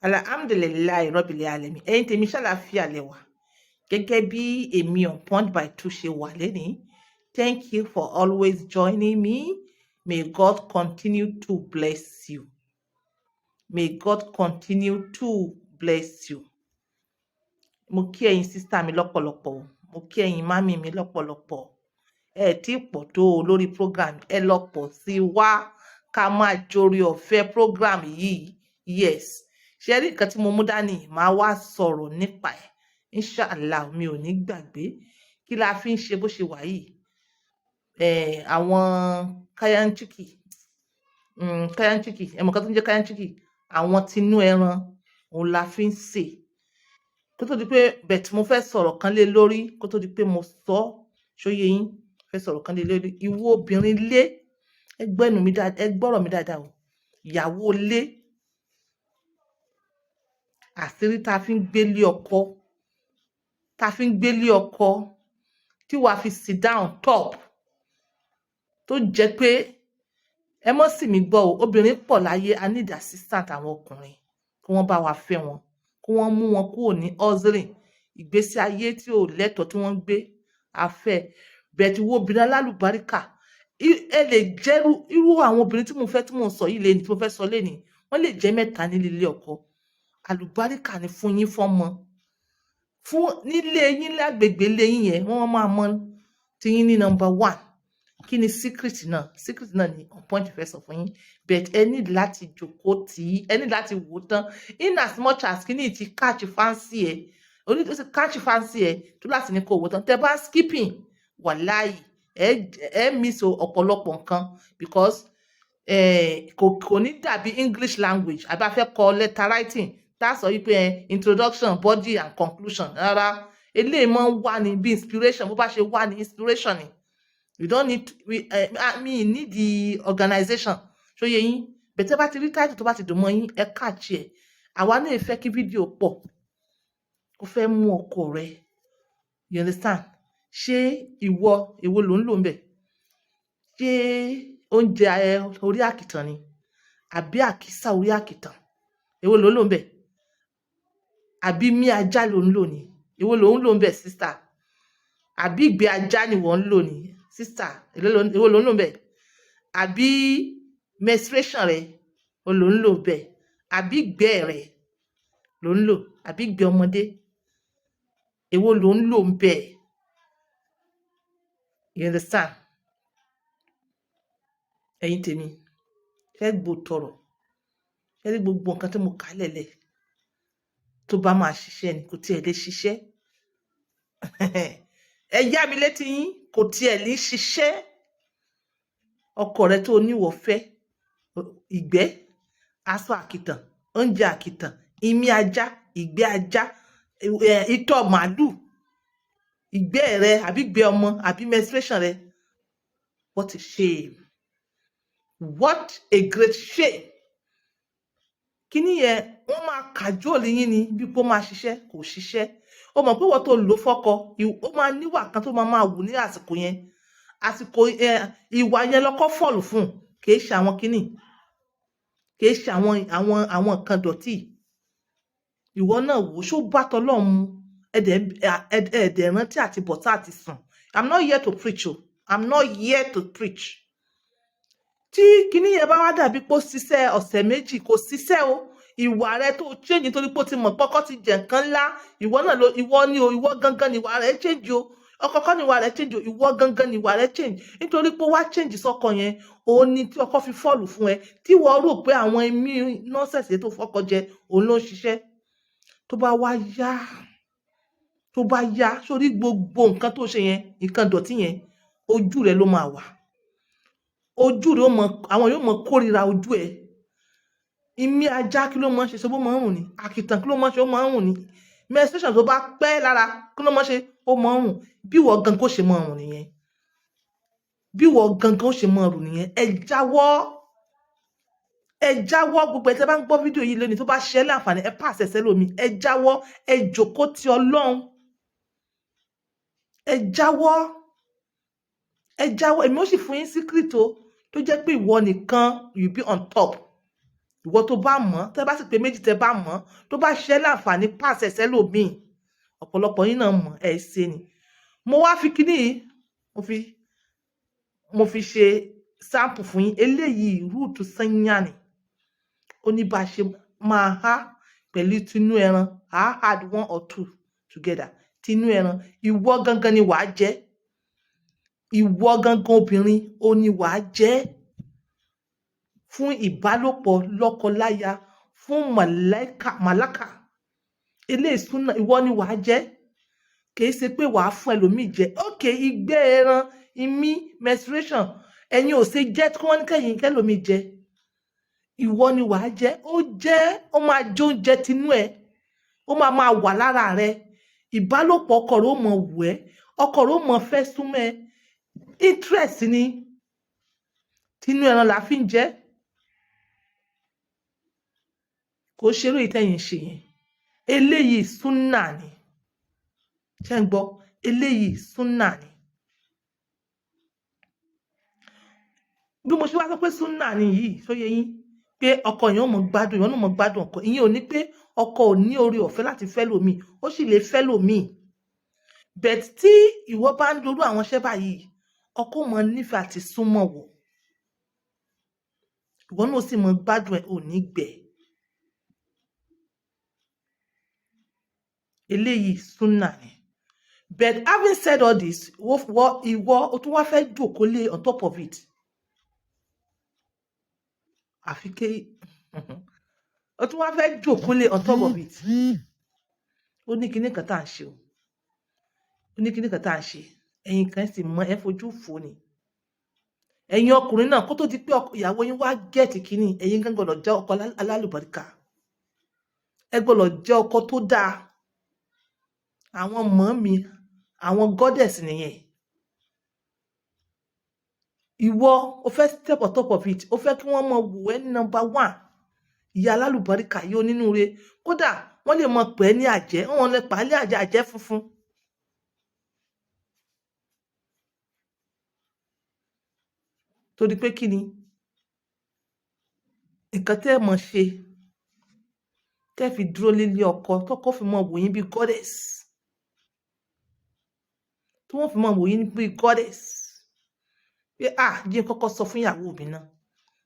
Alhamdulillahi Rabbil Alamin. Ẹ̀yin tèmi ṣàlàáfíà lẹ́wà. Gẹ́gẹ́ bí èmi on Point by Two ṣe wà lẹ́ni. Thank you for always joining me. May God continue to bless you. May God continue to bless you. Mo kí ẹ̀yin sísá mi lọ́pọ̀lọpọ̀. Mo kí ẹ̀yin mami mi lọ́pọ̀lọpọ̀. Ẹ tí pọ̀ tó o lórí program ẹ lọ pọ̀ sí wá ká máa jórí ọ̀fẹ́ program yìí. Yes. Ṣé rí nǹkan tí mo mú dání máa wá sọ̀rọ̀ nípa ẹ̀. Inshallah mi ò ní gbàgbé. Kí la fi ń ṣe bó ṣe wà yìí? Àwọn kayanchiki. Kayanchiki. Ẹ mọ̀ kan tó ń jẹ́ kayanchiki. Àwọn tinú ẹran òun la fi ń sè. Kó tó di pé bẹ̀t mo fẹ́ sọ̀rọ̀ kan lé lórí kó tó di pé mo sọ ṣóyé yín fẹ́ sọ̀rọ̀ kan lé lórí. Ìwọ obìnrin lé ẹ gbọ́rọ̀ mi dáadáa o. Ìyàwó lé àṣírí tá a fi ń gbélé ọkọ tí wàá fi sit down top tó jẹ́ pé ẹ mọ́ sì mí gbọ́ o obìnrin pọ̀ láyé a need assistant àwọn ọkùnrin kí wọ́n bá wa fẹ́ wọn kí wọ́n mú wọn kúrò ní hustling ìgbésí ayé tí ò lẹ́tọ̀ọ́ tí wọ́n ń gbé afẹ́ bẹ̀ẹ̀ tí wo obìnrin alálùbáríkà ẹ lè jẹ́ irú àwọn obìnrin tí mo fẹ́ tí mo sọ yìí lẹ́ni tí mo fẹ́ sọ lẹ́ni wọ́n lè jẹ́ mẹ́ta nílé ilé ọkọ àlùbáríkà ni fún yín fọ́mọ fún nílé yín lágbègbè ilé yín yẹn wọ́n máa mọ tí yín ní number one kí ni secret náà ni on point fẹ́ sọ fún yín but ẹ ní láti jókòó tì í ẹ ní láti wò ó tán in as much as kí ni ti catch fancy ẹ oní tó ti catch fancy ẹ tó láti ní kó wò ó tán tẹ bá skipping wàláì ẹ miss ọ̀pọ̀lọpọ̀ nǹkan because kò ní dàbí English language àbá fẹ́ kọ letter writing tá a sọ wípé introduction body and conclusion rárá eléyìí máa ń wá ní bí inspiration bó bá ṣe wá ní inspiration ni you don't need me need the organization ṣó yẹ yín bẹ̀tẹ̀ bá ti rí title tó bá ti dùn mọ́ yín ẹ káàkiri ẹ̀ àwa náà fẹ́ kí fídíò pọ̀ ó fẹ́ mú ọkọ rẹ you understand ṣé èwo ló ń lò ń bẹ̀ ṣé oúnjẹ orí àkìtàn ni àbí àkísà orí àkìtàn èwo ló ń lò ń bẹ̀ àbí mí ajá ló ń lò ní èwo ló ń lò ń bẹ̀ sister àbí ìgbé ajá ni wọ́n ń lò ní sister èwo ló ń lò ń bẹ̀ àbí menstruation rẹ o ló ń lò bẹ̀ àbí ìgbẹ́ rẹ ló ń lò àbí ìgbẹ́ ọmọdé èwo ló ń lò ń bẹ̀ you understand ẹ̀yin tèmi fẹ́ gbò tọrọ fẹ́ rí gbogbo nǹkan tí mo kà lẹ̀lẹ̀ tó bá máa ṣiṣẹ́ ni kò tiẹ̀ lè ṣiṣẹ́ ẹ yá mi létí yín kò tiẹ̀ lè ṣiṣẹ́ ọkọ rẹ tó níwọ̀ fẹ́ ìgbẹ́ aṣọ àkìtàn oúnjẹ àkìtàn imí ajá ìgbẹ́ ajá ìtọ̀ màálù ìgbẹ́ rẹ àbí ìgbẹ́ ọmọ àbí menstruation rẹ what a shame what a great shame kíní yẹn wọ́n máa kàjọ́ọ̀lì yín ni bí kò máa ṣiṣẹ́ kò ṣiṣẹ́ ó mọ̀ pé wọ́n tó lò fọ́kọ ó máa níwà kan tó máa wù ní àsìkò yẹn àsìkò ìwà yẹn lọ́kọ́ fọ́ọ̀lù fún kì í ṣe àwọn kíní kì í ṣe àwọn nǹkan dọ̀tí ìwọ náà wò ṣó bá tọlọ́run mu ẹ̀dẹ̀ rántí àti bọ̀tá àti sùn I'm not here to preach o I'm not here to preach tí kíní yẹn bá wá dàbí pé ó ṣiṣẹ́ ọ̀sẹ̀ méjì kò ṣiṣẹ́ o ìwà rẹ tó change nítorí pé ó ti mọ̀ pọ́kọ́ ti jẹ̀ nǹkan ńlá ìwọ náà ìwọ gangan ni ìwà rẹ change o ọkọ̀ọ̀kan ni ìwà rẹ change o ìwọ gangan ni ìwà rẹ change nítorí pé wá change sọ́kọ yẹn òun ni tí ọkọ fi fọ́ọ̀lù fún ẹ tí wọ́n rò pé àwọn ẹ̀mí nọ́ọ̀sẹ̀sì tó fọ́kọ jẹ òun ló ń ṣiṣẹ́ tó bá yá sórí gbogbo nǹkan tó ṣe yẹn nǹkan dọ̀tí yẹn ojú rẹ ló máa wà ojú rẹ àwọn yóò mọ kórìíra ojú ẹ imí ajá kí ló mọ ṣe ṣe bó máa ń rùn ni àkìtàn kí ló mọ ṣe ó máa ń rùn ni menstruation tó bá pẹ́ lára kí ló mọ ṣe ó máa ń rùn bí wọ́n gangan ó ṣe máa rùn nìyẹn ẹ jáwọ́ gbogbo ẹ tẹ́ bá ń gbọ́ fídíò yìí lónìí tó bá ṣe láǹfààní ẹ pàṣẹ sẹ́lómi ẹ jáwọ́ ẹ jókòó ti Ọlọ́run ẹ jáwọ́ èmi ó sì fún yín síkírìtì o tó jẹ́ pé ìwọ nìkan you be on top ìwọ tó bá mọ̀ tẹ́ bá sì pé méjì tẹ́ bá mọ̀ tó bá ṣe láǹfààní pàṣẹ sẹ́lòmíì ọ̀pọ̀lọpọ̀ yín náà mọ̀ ẹ̀ ṣe ni mo wá fi kíní mo fi ṣe sample fún yín eléyìí rúùtù sanyàn ni ó ní bá ṣe máa há pẹ̀lú tinú ẹran add 1 or 2 together tinú ẹran ìwọ gangan ni wàá jẹ ìwọ gangan obìnrin ó ní wàá jẹ fún ìbálòpọ̀ lọ́kọláya fún màláka eléyìí súnà ìwọ ni wàá jẹ kìí ṣe pé wàá fún ẹlòmíì jẹ ókè ìgbẹ́ ẹran ìmí menstruation ẹ̀yin ò ṣe jẹ kí wọ́n ní kẹ́yìn kẹ́lòmíì jẹ ìwọ ni wàá jẹ ó máa jó oúnjẹ tinú ẹ ó máa wà lára rẹ ìbálòpọ̀ ọkọ rẹ ó mọ wù ẹ́ ọkọ rẹ ó mọ fẹ́ súnmọ́ ẹ interest ni tinú ẹran la fi ń jẹ kò ṣeré ìtẹ̀yìn ṣe yẹn eléyìí súnà ni ṣé ń gbọ́ eléyìí súnà ni bí mo ṣe wá sọ pé súnà ni yìí sóye yín pé ọkọ yẹn ò mọ gbádùn ìwọ náà mọ gbádùn ọkọ ìyẹn ò ní pé ọkọ ò ní orí ọ̀fẹ́ láti fẹ́ lòmíì ó sì lè fẹ́ lòmíì bẹ̀t tí ìwọ bá ń dorú àwọn iṣẹ́ báyìí ọkọ mọ nífẹ̀ẹ́ àti súnmọ́ wọ̀ ìwọ náà sì mọ gbádùn ẹ̀ ò ní gbẹ eléyìí súnà ni but having said all this ìwọ o tún wá fẹ́ jókòó lé on top of it àfi ké o tún wá fẹ́ jókòó lé on top of it ó ní kíní kan tá à ń ṣe o ó ní kíní kan tá à ń ṣe ẹ̀yin kan sì mọ ẹ fojú fò ni ẹ̀yin ọkùnrin náà kó tó di pé ìyàwó yín wá gẹ̀ẹ́tì kíní ẹ̀yin kan gbọ́dọ̀ jẹ́ ọkọ alálùbáríkà ẹ gbọ́dọ̀ jẹ́ ọkọ tó dáa àwọn mọ̀mí àwọn goddess nìyẹn ìwọ o fẹ́ step on top of it o fẹ́ kí wọ́n mọ wù ẹ́ ní number 1 ìyá alálùbáríkà yìí onínúure kódà wọ́n lè mọ pẹ́ ní àjẹ́ wọ́n lè pa á lé àjẹ́ funfun torí pé kí ni nǹkan tẹ́ ẹ mọ̀ ṣe tẹ́ fi dúró lílé ọkọ tọkọ fi mọ wò yín bí goddess tí wọ́n fi mọ wò yín bí goddess pé jẹ́ kọ́kọ́ sọ fún ìyàwó mi náà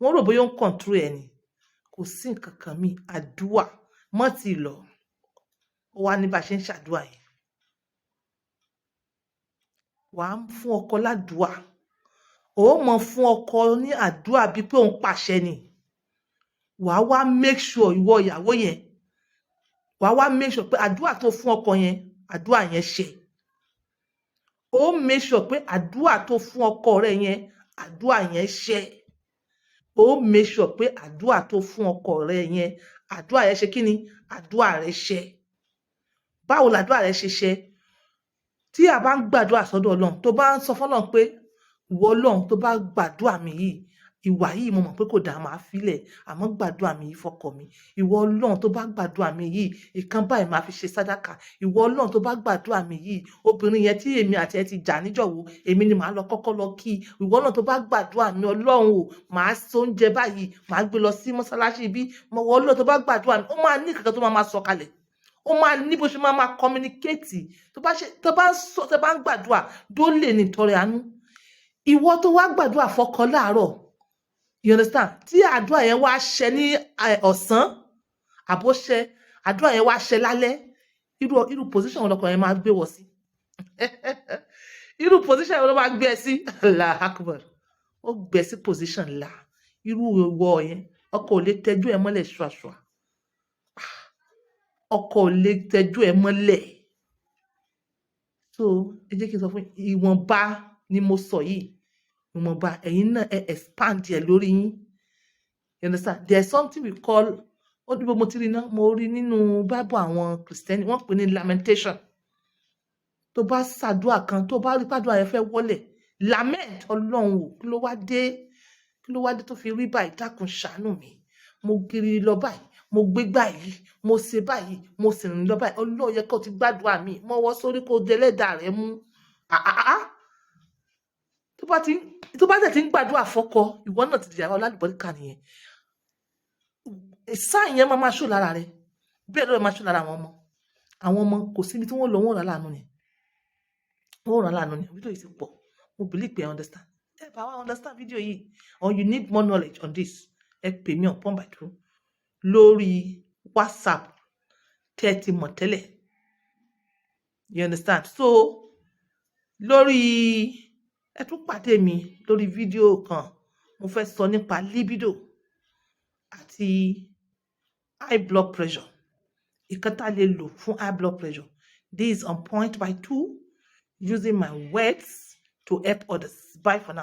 wọ́n rò bóyá ó ń control ẹ̀ ni kò sí nǹkan kan mi àdúà mọ́ ti lọ ó wá ní bá ṣe ń ṣàdúà yẹn wàá fún ọkọ ládùúà ó mọ fún ọkọ ní àdúà bíi pé òun pàṣẹ ni wàá wá make sure ìwọ ìyàwó yẹn wàá wá make sure pé àdúà tó fún ọkọ yẹn àdúà yẹn ṣe ó make sure pé àdúà tó fún ọkọ rẹ yẹn àdúà yẹn ṣe ó make sure pé àdúà tó fún ọkọ rẹ yẹn àdúà yẹn ṣe kí ni àdúà rẹ ṣe báwo làdúà rẹ ṣe ṣe tí a bá ń gbàdúrà sọ́dọ̀ Ọlọ́run tó bá ń sọ fọ́lọ́run pé ìwọ Ọlọ́run tó bá gbàdúrà mi yìí ìwà yìí mo mọ̀ pé kò dáa máa filẹ̀ àmọ́ gbàdúrà mi yìí fọ́kọ mi ìwọ Ọlọ́run tó bá gbàdúrà mi yìí ìkan báyìí máa fi ṣe sàdákà ìwọ Ọlọ́run tó bá gbàdúrà mi yìí obìnrin yẹn tí èmi àti ẹ ti jà níjọ̀wọ́ èmi ni màá lọ kọ́kọ́ lọ kí ìwọ Ọlọ́run tó bá gbàdúrà mi Ọlọ́run o màá so oúnjẹ báyìí màá gbé lọ sí mọ́sálásí bí ìwọ Ọlọ́run tó bá gbàdúrà mi ó máa ní kankan tó máa sọ kalẹ̀ ó máa ní bó ṣe máa communicate tó bá ń gbàdúrà dólè nítorí àánú ìwọ tó wá gbàdúrà fọ́kọ láàárọ̀ you understand tí àdúrà yẹn wá ṣẹ ní ọ̀sán àbó ṣẹ àdúrà yẹn wá ṣẹ lálẹ́ irú position wọn lọkọ yẹn máa gbé wọ sí irú position wọn ló máa gbé ẹ sí Allah akbar ó gbé sí position ńlá irú ìwọ yẹn ọkọ ò lè tẹjú ẹ mọ́lẹ̀ ṣùàṣùà ọkọ ò lè tẹjú ẹ mọ́lẹ̀ so ẹ jẹ́ kí n sọ fún ìwọ̀nba ni mo sọ yìí ìwọ̀nba ẹ̀yin náà ẹ expand ẹ lórí yín you understand there is something we call ó dìbò mo ti rí iná mo rí nínú Bible àwọn Kristẹni wọ́n pè ní lamentation tó bá ṣàdúrà kan tó bá rí pàdúrà yẹn fẹ́ wọlẹ̀ lament Ọlọ́run o kí ló wá dé tó fi rí báyìí dákun ṣàánú mi mo giri lọ báyìí mo gbé báyìí mo ṣe báyìí mo sì rìn lọ báyìí Ọlọ́run yẹ kó ti gbàdúrà mi mo wọ́ sórí kó délẹ́dà rẹ mú tó bá tẹ̀ tí ń gbàdúrà fọ́kọ ìwọ náà ti dìyàwó alálùbọ́ríkà nìyẹn sign yẹn máa show lára rẹ̀ bẹ́ẹ̀ ló máa show lára àwọn ọmọ kò síbi tí wọ́n lọ wọ́n rà láàánú ni fídíò yìí ti pọ̀ mo believe pé understand ẹ bá wa understand fídíò yìí or you need more knowledge on this ẹ pè mí on pọ́n by two lórí WhatsApp tẹ́ ti mọ̀ tẹ́lẹ̀ you understand so lórí ẹ tún pàdé mi lórí fídíò kan mo fẹ́ sọ nípa libido àti high blood pressure ìkan tá a lè lò fún high blood pressure. This is on point by two using my words to help others. Bye for now.